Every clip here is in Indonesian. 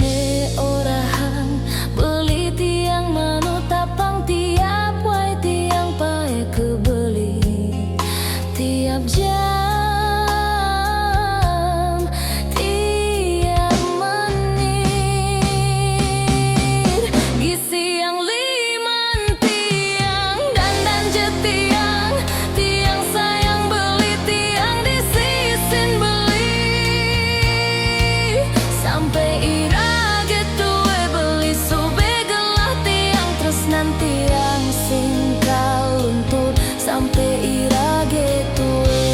ne orahan beli tiang manutapang tiap wai tiang pae kebeli tiap jam tiap menit gisi yang liman tiang dan jetiang tiang sayang beli tiang disisin beli sampai irage tue beli sube gelah tiang terus nanti yang singkal luntur sampai irage tue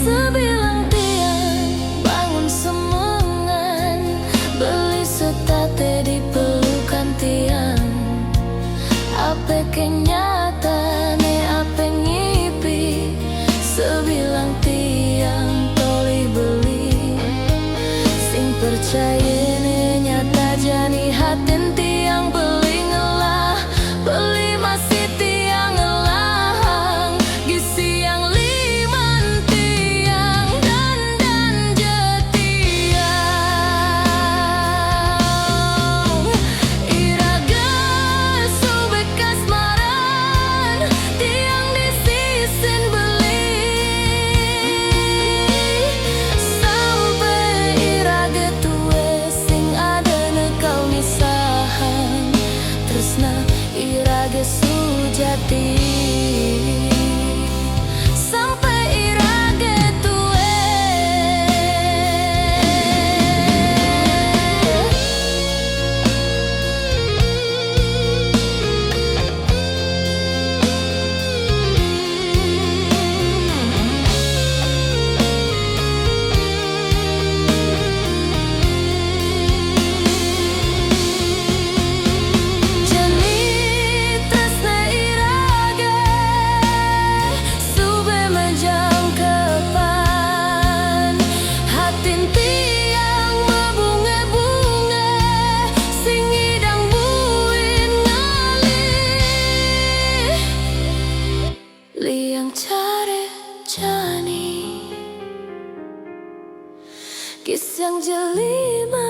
sebilang tiang bangun semangan beli setate di pelukan tiang ape kenyataane ape ngipi sebilang tiang toli beli sing percaya ne nyata jani hatin tiang beli ngelah beli masih tiang ngelah gisi yang liman tiang dan jetiang iraga subek kasmaran tiang disisin beli sampai irage tue sing ada nekal misahan tresna irage sujati sampai irage tue jani tresna irage sube menjangkepan hatin tiang mebunge-bunge sing idang buin ngalih liang care jani kisang jelima